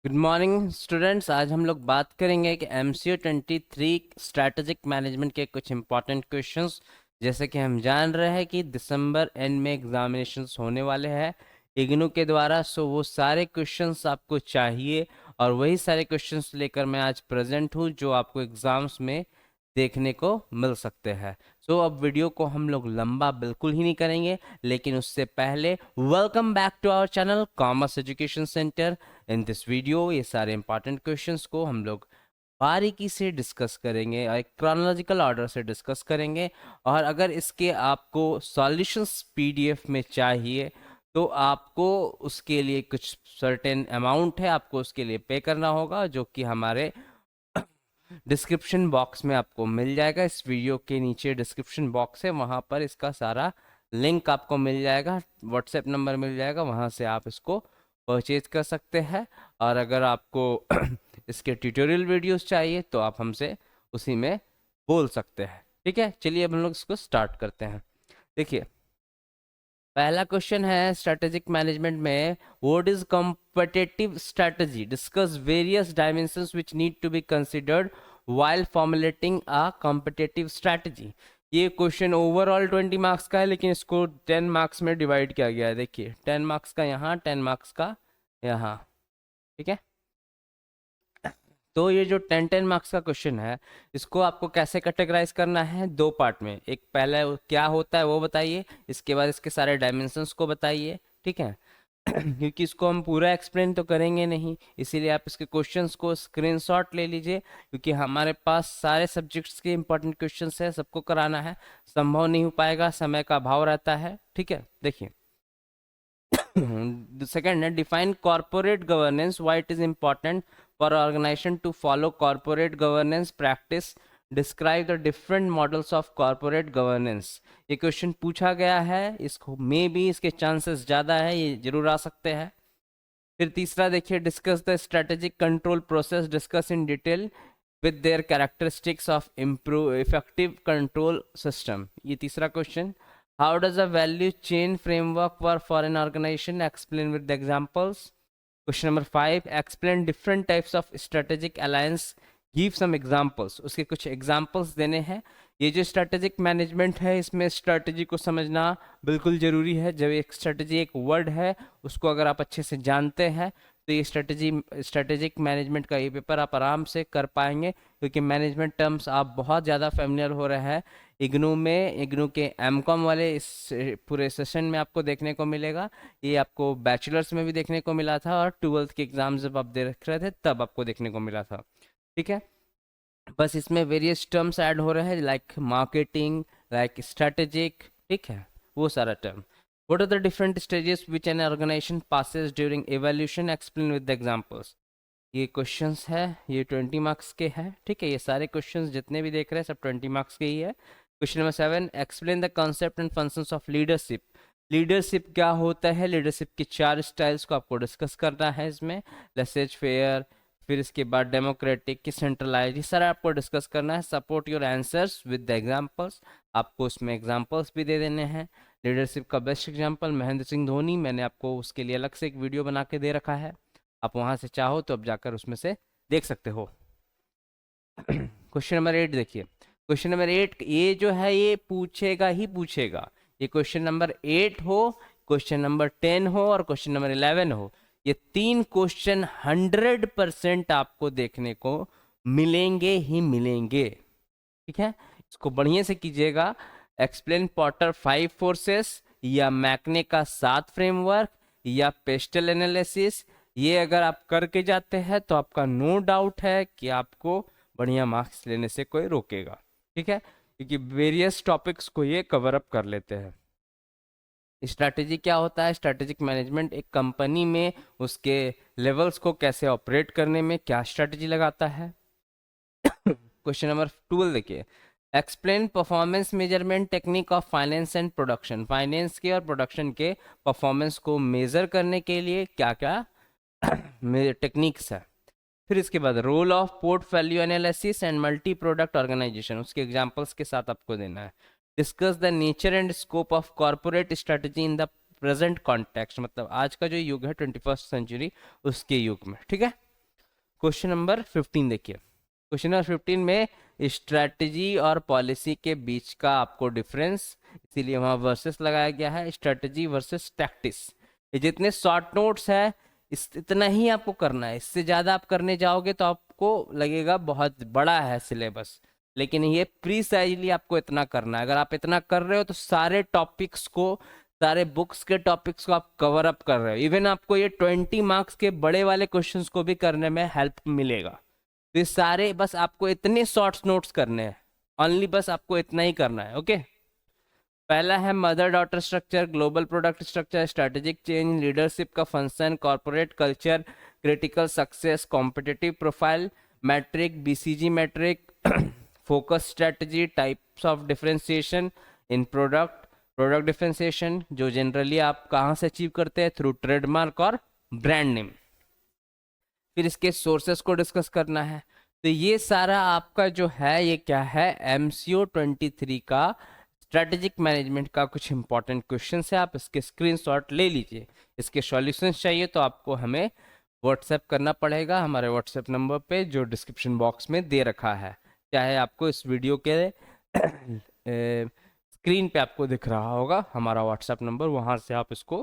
Good morning students. आज हम लोग बात करेंगे कि MCO 23 स्ट्रैटेजिक मैनेजमेंट के कुछ इंपॉर्टेंट क्वेश्चंस। जैसे कि हम जान रहे हैं कि दिसंबर एंड में एग्जामिनेशंस होने वाले हैं इग्नू के द्वारा। सो वो सारे क्वेश्चंस आपको चाहिए और वही सारे क्वेश्चंस लेकर मैं आज प्रेजेंट हूँ जो आपको एग्जाम्स में देखने को मिल सकते हैं। सो अब वीडियो को हम लोग लंबा बिल्कुल ही नहीं करेंगे, लेकिन उससे पहले welcome back to our channel commerce education centre. In this video ये सारे इंपॉर्टेंट क्वेश्चंस को हम लोग बारीकी से डिस्कस करेंगे और एक क्रोनोलॉजिकल ऑर्डर से डिस्कस करेंगे। और अगर इसके आपको सॉल्यूशंस PDF में चाहिए तो आपको उसके लिए कुछ सर्टेन अमाउंट है, आपको उसके लिए पे करना होगा, जो कि हमारे डिस्क्रिप्शन बॉक्स में आपको मिल जाएगा। इस वीडियो के नीचे डिस्क्रिप्शन बॉक्स है, वहाँ पर इसका सारा लिंक आपको मिल जाएगा, व्हाट्सएप नंबर मिल जाएगा, वहाँ से आप इसको परचेज कर सकते हैं। और अगर आपको इसके ट्यूटोरियल वीडियोस चाहिए तो आप हमसे उसी में बोल सकते हैं। ठीक है, चलिए अब हम लोग इसको स्टार्ट करते हैं। देखिए, पहला क्वेश्चन है स्ट्रेटेजिक मैनेजमेंट में, what is competitive strategy, discuss various dimensions which need to be considered while formulating a competitive strategy. ये क्वेश्चन ओवरऑल 20 मार्क्स का है, लेकिन इसको 10 मार्क्स में डिवाइड किया गया है। देखिए, 10 मार्क्स का यहाँ, 10 मार्क्स का यहाँ। ठीक है, तो ये जो 10 मार्क्स का क्वेश्चन है, इसको आपको कैसे कैटेगराइज करना है? दो पार्ट में। एक पहले क्या होता है वो बताइए, इसके बाद इसके सारे डायमेंशंस को बताइए। ठीक है क्योंकि इसको हम पूरा एक्सप्लेन तो करेंगे नहीं, इसीलिए आप इसके क्वेश्चंस को स्क्रीनशॉट ले लीजिए, क्योंकि हमारे पास सारे सब्जेक्ट्स के इंपॉर्टेंट क्वेश्चंस है, सबको कराना है, संभव नहीं हो पाएगा, समय का अभाव रहता है। ठीक है, देखिए सेकंड है, define corporate governance, why it is important for organization to follow corporate governance practice, describe the different models of corporate governance. ये क्वेश्चन पूछा गया है, इसको मे बी इसके चांसेस ज़्यादा है, ये जरूर आ सकते हैं। फिर तीसरा देखिए, discuss the strategic control process, discuss in detail with their characteristics of improve effective control system. ये तीसरा question. How does a value chain framework work for an organization, explain with examples. Question number 5, explain different types of strategic alliance, give some examples. उसके कुछ examples देने हैं। ये जो strategic management है, इसमें स्ट्रेटेजी को समझना बिल्कुल ज़रूरी है। जब एक स्ट्रेटेजी एक वर्ड है, उसको अगर आप अच्छे से जानते हैं तो ये स्ट्रेटेजिक मैनेजमेंट का ये पेपर आप आराम से कर पाएंगे, क्योंकि मैनेजमेंट टर्म्स आप बहुत ज़्यादा फेमिलियर हो रहे हैं। इग्नू में, इग्नू के MCOM वाले इस पूरे सेशन में आपको देखने को मिलेगा। ये आपको बैचलर्स में भी देखने को मिला था, और 12th के एग्जाम जब आप दे रहे थे तब आपको देखने को मिला था। ठीक है, बस इसमें वेरियस टर्म्स ऐड हो रहे हैं, लाइक मार्केटिंग, लाइक स्ट्रेटेजिक। ठीक है, वो सारा term. What are the different stages which an organization passes during evolution, explain with the examples. ये क्वेश्चंस है, ये 20 मार्क्स के हैं। ठीक है, ये सारे क्वेश्चंस जितने भी देख रहे हैं सब 20 मार्क्स के ही है। Question number 7, explain the concept and functions of leadership. Leadership क्या होता है? लीडरशिप के 4 स्टाइल्स को आपको डिस्कस करना है इसमें, लेसेज फेयर, फिर इसके बाद डेमोक्रेटिक की सेंट्रलाइज, ये सारा आपको डिस्कस करना है। Support your answers with the examples, आपको उसमें एग्जांपल्स भी दे देने हैं। लीडरशिप का बेस्ट एग्जांपल महेंद्र सिंह धोनी, मैंने आपको उसके लिए अलग से एक वीडियो बना के दे रखा है, आप वहां से चाहो तो अब जाकर उसमें से देख सकते हो। क्वेश्चन नंबर 8 देखिए, क्वेश्चन नंबर 8 ये जो है ये पूछेगा ही पूछेगा। ये क्वेश्चन नंबर 8 हो, क्वेश्चन नंबर 10 हो और क्वेश्चन नंबर 11 हो, ये तीन क्वेश्चन 100% आपको देखने को मिलेंगे ही मिलेंगे। ठीक है, इसको बढ़िया से कीजिएगा। एक्सप्लेन पॉटर 5 फोर्सेस, या मैकने का 7 फ्रेमवर्क, या पेस्टल एनालिसिस। ये अगर आप करके जाते हैं तो आपका नो डाउट है कि आपको बढ़िया मार्क्स लेने से कोई रोकेगा। ठीक है, क्योंकि वेरियस टॉपिक्स को ये कवर अप कर लेते हैं। स्ट्रैटेजी क्या होता है? स्ट्रैटेजिक मैनेजमेंट एक कंपनी में उसके लेवल्स को कैसे ऑपरेट करने में क्या स्ट्रैटेजी लगाता है। क्वेश्चन नंबर 12 देखिए, explain performance measurement technique of finance and production. Finance के और प्रोडक्शन के परफॉर्मेंस को मेजर करने के लिए क्या क्या टेक्निक्स है। फिर इसके बाद role of portfolio analysis and multi product organization, उसके एग्जांपल्स के साथ आपको देना है। Discuss the nature and scope of corporate strategy in the present context, मतलब आज का जो युग है 21st सेंचुरी, उसके युग में। ठीक है, क्वेश्चन नंबर 15 देखिए। क्वेश्चन नंबर 15 में स्ट्रेटजी और पॉलिसी के बीच का आपको डिफरेंस, इसीलिए वहां वर्सेस लगाया गया है, स्ट्रेटजी वर्सेस टैक्टिस। ये जितने शॉर्ट नोट्स है इतना ही आपको करना है, इससे ज़्यादा आप करने जाओगे तो आपको लगेगा बहुत बड़ा है सिलेबस, लेकिन ये प्रीसाइजली आपको इतना करना है। अगर आप इतना कर रहे हो तो सारे टॉपिक्स को, सारे बुक्स के टॉपिक्स को आप कवर अप कर रहे हो। इवन आपको ये 20 मार्क्स के बड़े वाले क्वेश्चंस को भी करने में हेल्प मिलेगा। तो ये सारे बस आपको इतने शॉर्ट्स नोट्स करने हैं, ओनली बस आपको इतना ही करना है। ओके, पहला है mother daughter structure, global product structure, strategic change, leadership का function, corporate culture, critical success, competitive profile, matrix, BCG matrix, focus strategy, types of differentiation in product, product differentiation जो जनरली आप कहाँ से अचीव करते हैं, through trademark और brand name. फिर इसके सोर्सेस को डिस्कस करना है। तो ये सारा आपका जो है ये क्या है, MCO 23 का स्ट्रेटेजिक मैनेजमेंट का कुछ इंपॉर्टेंट क्वेश्चन है। आप इसके स्क्रीनशॉट ले लीजिए। इसके सॉल्यूशंस चाहिए तो आपको हमें व्हाट्सएप करना पड़ेगा हमारे व्हाट्सएप नंबर पे जो डिस्क्रिप्शन बॉक्स में दे रखा है, चाहे आपको इस वीडियो के स्क्रीन पे आपको दिख रहा होगा हमारा व्हाट्सएप नंबर, वहाँ से आप इसको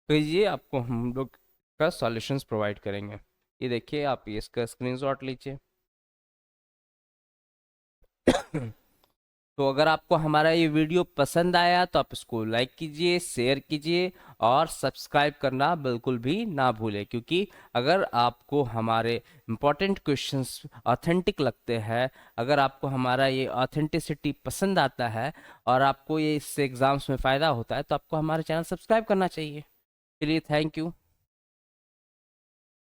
भेजिए, आपको हम लोग का सॉल्यूशंस प्रोवाइड करेंगे। ये देखिए, आप ये इसका स्क्रीनशॉट लीजिए। तो अगर आपको हमारा ये वीडियो पसंद आया तो आप इसको लाइक कीजिए, शेयर कीजिए और सब्सक्राइब करना बिल्कुल भी ना भूलें, क्योंकि अगर आपको हमारे इम्पोर्टेंट क्वेश्चंस ऑथेंटिक लगते हैं, अगर आपको हमारा ये ऑथेंटिसिटी पसंद आता है और आपको ये इससे एग्जाम्स में फ़ायदा होता है तो आपको हमारे चैनल सब्सक्राइब करना चाहिए। चलिए, थैंक यू।